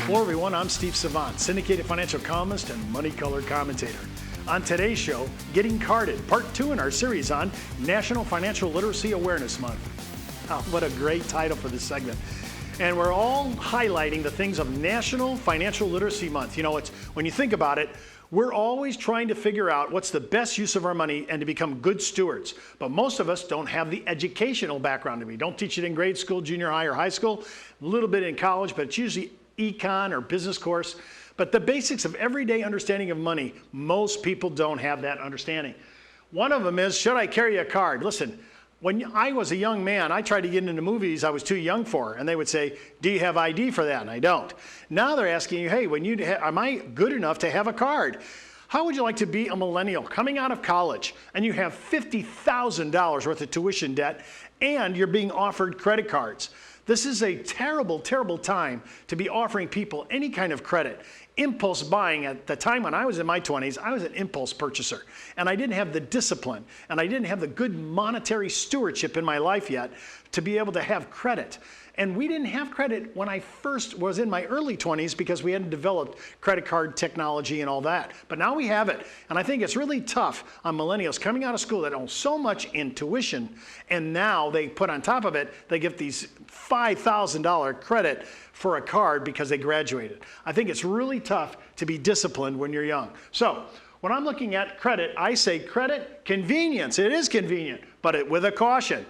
Hello everyone, I'm Steve Savant, syndicated financial columnist and money color commentator. On today's show, Getting Carded, part 2 in our series on National Financial Literacy Awareness Month. Oh, what a great title for this segment. And we're all highlighting the things of National Financial Literacy Month. You know, when you think about it, we're always trying to figure out what's the best use of our money and to become good stewards. But most of us don't have the educational background. We don't teach it in grade school, junior high, or high school, a little bit in college, but it's usually econ or business course. But the basics of everyday understanding of money, most people don't have that understanding. One of them is, should I carry a card? Listen, when I was a young man, I tried to get into movies I was too young for, and they would say, do you have ID for that? And I don't. Now they're asking you, hey, am I good enough to have a card? How would you like to be a millennial coming out of college and you have $50,000 worth of tuition debt and you're being offered credit cards? This is a terrible, terrible time to be offering people any kind of credit. Impulse buying, at the time when I was in my 20s, I was an impulse purchaser. And I didn't have the discipline, and I didn't have the good monetary stewardship in my life yet to be able to have credit. And we didn't have credit when I first was in my early 20s because we hadn't developed credit card technology and all that. But now we have it. And I think it's really tough on millennials coming out of school that own so much in tuition, and now they put on top of it, they get these $5,000 credit for a card because they graduated. I think it's really tough to be disciplined when you're young. So when I'm looking at credit, I say credit, convenience. It is convenient, but with a caution.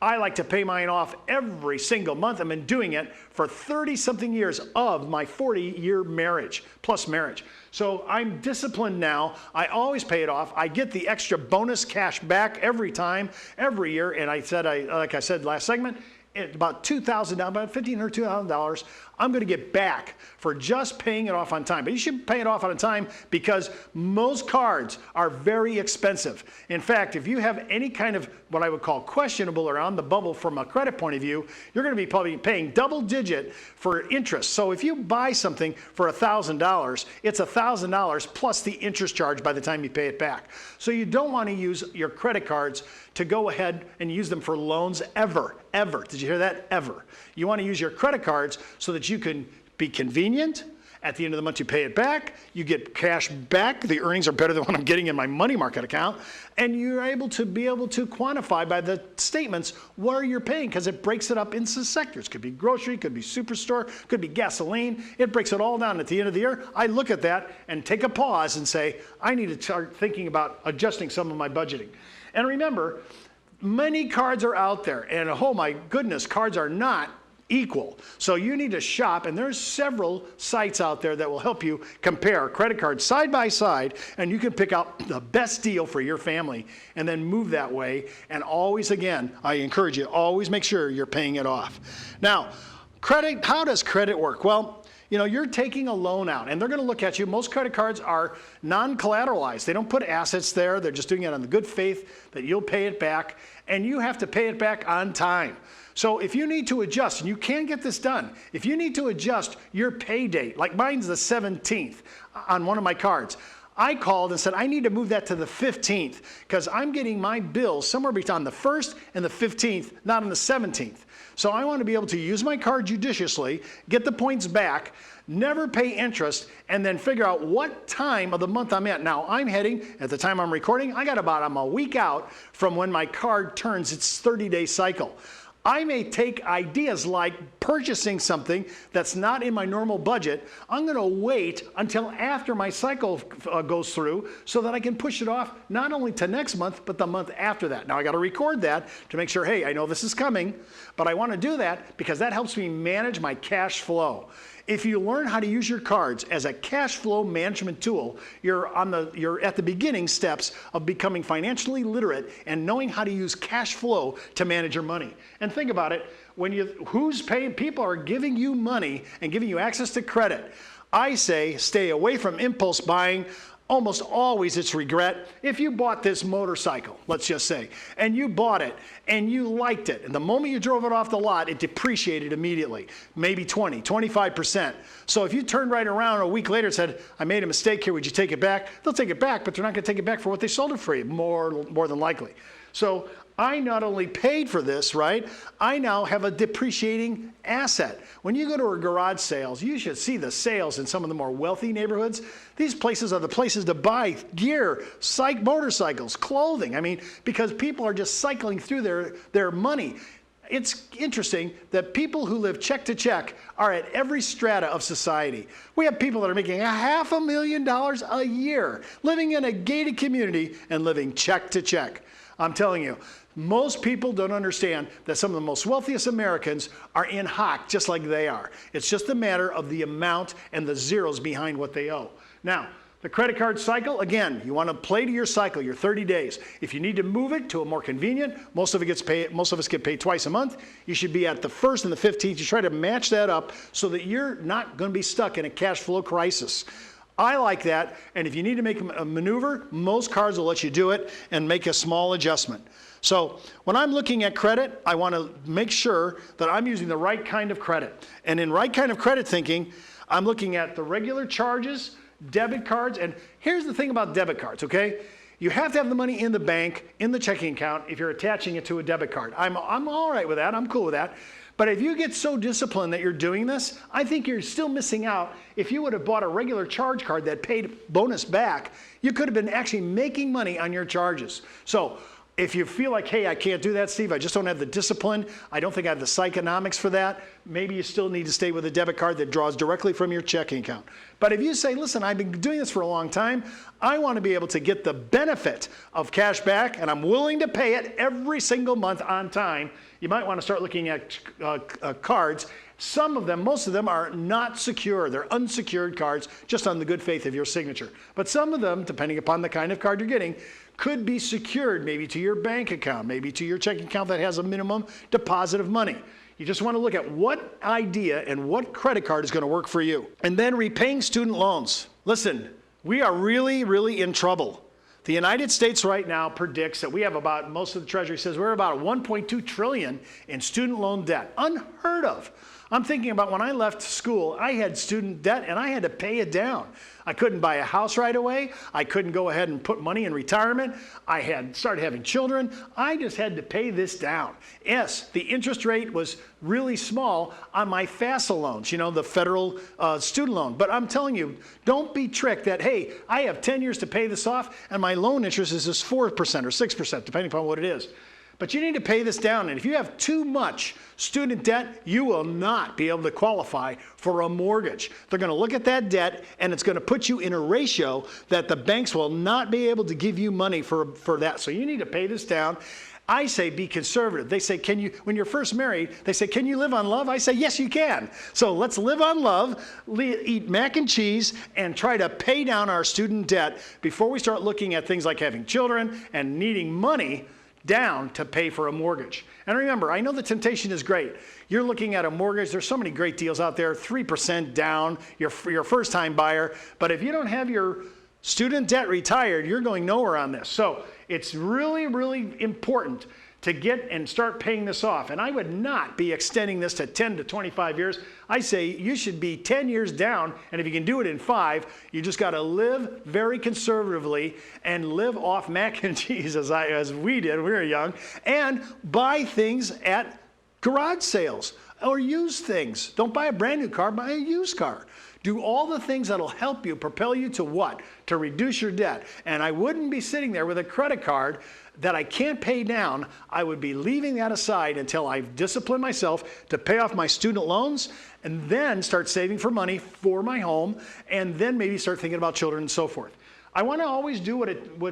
I like to pay mine off every single month. I've been doing it for 30-something years of my 40-year marriage, plus marriage. So I'm disciplined now. I always pay it off. I get the extra bonus cash back every time, every year. And like I said last segment, about $2,000, about $1,500 or $2,000, I'm going to get back for just paying it off on time. But you should pay it off on time because most cards are very expensive. In fact, if you have any kind of what I would call questionable or on the bubble from a credit point of view, you're going to be probably paying double digit for interest. So if you buy something for $1,000, it's $1,000 plus the interest charge by the time you pay it back. So you don't want to use your credit cards to go ahead and use them for loans ever. Did you hear that? Ever. You want to use your credit cards so that you can be convenient. At the end of the month, you pay it back. You get cash back. The earnings are better than what I'm getting in my money market account. And you're able to quantify by the statements where you're paying because it breaks it up into sectors. Could be grocery, could be superstore, could be gasoline. It breaks it all down. At the end of the year, I look at that and take a pause and say, I need to start thinking about adjusting some of my budgeting. And remember, many cards are out there, and oh my goodness, cards are not equal. So you need to shop, and there's several sites out there that will help you compare credit cards side by side, and you can pick out the best deal for your family and then move that way. And always, again, I encourage you, always make sure you're paying it off. Now, credit, how does credit work? Well, you know, you're taking a loan out, and they're going to look at you. Most credit cards are non-collateralized. They don't put assets there. They're just doing it on the good faith that you'll pay it back, and you have to pay it back on time. So if you need to adjust, and you can get this done, if you need to adjust your pay date, like mine's the 17th on one of my cards, I called and said, I need to move that to the 15th because I'm getting my bills somewhere between the 1st and the 15th, not on the 17th. So I want to be able to use my card judiciously, get the points back, never pay interest, and then figure out what time of the month I'm at. Now, I'm heading, at the time I'm recording, I'm a week out from when my card turns its 30-day cycle. I may take ideas like purchasing something that's not in my normal budget. I'm going to wait until after my cycle goes through so that I can push it off not only to next month, but the month after that. Now, I got to record that to make sure, hey, I know this is coming, but I want to do that because that helps me manage my cash flow. If you learn how to use your cards as a cash flow management tool, you're at the beginning steps of becoming financially literate and knowing how to use cash flow to manage your money. And think about it, people are giving you money and giving you access to credit. I say stay away from impulse buying. Almost always it's regret. If you bought this motorcycle, let's just say, and you bought it and you liked it, and the moment you drove it off the lot, it depreciated immediately, maybe 20, 25%. So if you turned right around a week later and said, I made a mistake here, would you take it back? They'll take it back, but they're not going to take it back for what they sold it for you, more than likely. So I not only paid for this, right? I now have a depreciating asset. When you go to a garage sales, you should see the sales in some of the more wealthy neighborhoods. These places are the places to buy gear, motorcycles, clothing. I mean, because people are just cycling through their money. It's interesting that people who live check to check are at every strata of society. We have people that are making $500,000 a year, living in a gated community and living check to check. I'm telling you, most people don't understand that some of the most wealthiest Americans are in hock just like they are. It's just a matter of the amount and the zeros behind what they owe. Now, the credit card cycle, again, you want to play to your cycle, your 30 days. If you need to move it to a more convenient, most of us get paid twice a month. You should be at the 1st and the 15th. You try to match that up so that you're not going to be stuck in a cash flow crisis. I like that, and if you need to make a maneuver, most cards will let you do it and make a small adjustment. So when I'm looking at credit, I want to make sure that I'm using the right kind of credit. And in right kind of credit thinking, I'm looking at the regular charges, debit cards, and here's the thing about debit cards, okay? You have to have the money in the bank, in the checking account, if you're attaching it to a debit card. I'm all right with that, I'm cool with that. But if you get so disciplined that you're doing this, I think you're still missing out. If you would have bought a regular charge card that paid bonus back, you could have been actually making money on your charges. So if you feel like, hey, I can't do that, Steve, I just don't have the discipline, I don't think I have the psychonomics for that, maybe you still need to stay with a debit card that draws directly from your checking account. But if you say, listen, I've been doing this for a long time, I want to be able to get the benefit of cash back, and I'm willing to pay it every single month on time, you might want to start looking at cards. Some of them, most of them are not secure. They're unsecured cards, just on the good faith of your signature. But some of them, depending upon the kind of card you're getting, could be secured maybe to your bank account, maybe to your checking account that has a minimum deposit of money. You just want to look at what idea and what credit card is going to work for you. And then repaying student loans. Listen, we are really, really in trouble. The United States right now predicts that we have about, most of the Treasury says we're about 1.2 trillion in student loan debt. Unheard of. I'm thinking about when I left school, I had student debt and I had to pay it down. I couldn't buy a house right away. I couldn't go ahead and put money in retirement. I had started having children. I just had to pay this down. Yes, the interest rate was really small on my FAFSA loans, you know, the federal student loan. But I'm telling you, don't be tricked that, hey, I have 10 years to pay this off and my loan interest is just 4% or 6%, depending upon what it is. But you need to pay this down, and if you have too much student debt, you will not be able to qualify for a mortgage. They're going to look at that debt, and it's going to put you in a ratio that the banks will not be able to give you money for that. So you need to pay this down. I say be conservative. They say, when you're first married, they say, can you live on love? I say, yes, you can. So let's live on love, eat mac and cheese, and try to pay down our student debt before we start looking at things like having children and needing money down to pay for a mortgage. And remember, I know the temptation is great. You're looking at a mortgage, there's so many great deals out there, 3% down, you're first time buyer, but if you don't have your student debt retired, you're going nowhere on this. So it's really, really important to get and start paying this off. And I would not be extending this to 10 to 25 years. I say you should be 10 years down, and if you can do it in 5, you just got to live very conservatively and live off mac and cheese as we did when we were young, and buy things at garage sales or use things. Don't buy a brand new car, buy a used car. Do all the things that'll help you, propel you to what? To reduce your debt. And I wouldn't be sitting there with a credit card that I can't pay down. I would be leaving that aside until I've disciplined myself to pay off my student loans and then start saving for money for my home and then maybe start thinking about children and so forth. I want to always do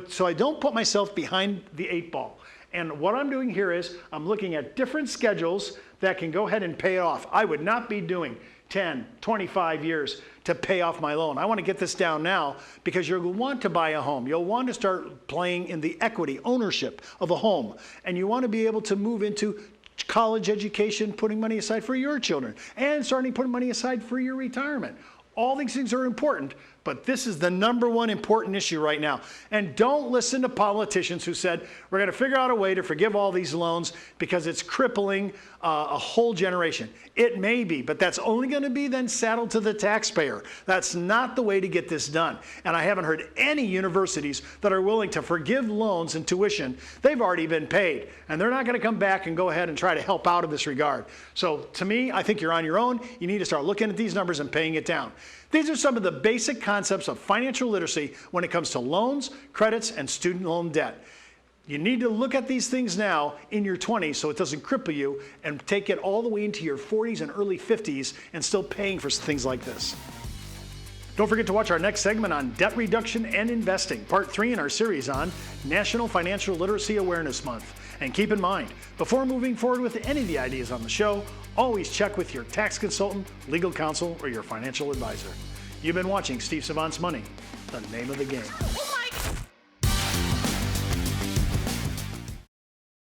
so I don't put myself behind the 8 ball. And what I'm doing here is I'm looking at different schedules that can go ahead and pay it off. I would not be doing 10, 25 years to pay off my loan. I want to get this down now because you'll want to buy a home. You'll want to start playing in the equity ownership of a home. And you want to be able to move into college education, putting money aside for your children, and starting putting money aside for your retirement. All these things are important, but this is the #1 important issue right now. And don't listen to politicians who said, we're going to figure out a way to forgive all these loans because it's crippling a whole generation. It may be, but that's only going to be then saddled to the taxpayer. That's not the way to get this done. And I haven't heard any universities that are willing to forgive loans and tuition. They've already been paid, and they're not going to come back and go ahead and try to help out in this regard. So to me, I think you're on your own. You need to start looking at these numbers and paying it down. These are some of the basic concepts of financial literacy when it comes to loans, credits, and student loan debt. You need to look at these things now in your 20s so it doesn't cripple you and take it all the way into your 40s and early 50s and still paying for things like this. Don't forget to watch our next segment on debt reduction and investing, part 3 in our series on National Financial Literacy Awareness Month. And keep in mind, before moving forward with any of the ideas on the show, always check with your tax consultant, legal counsel, or your financial advisor. You've been watching Steve Savant's Money, the name of the game.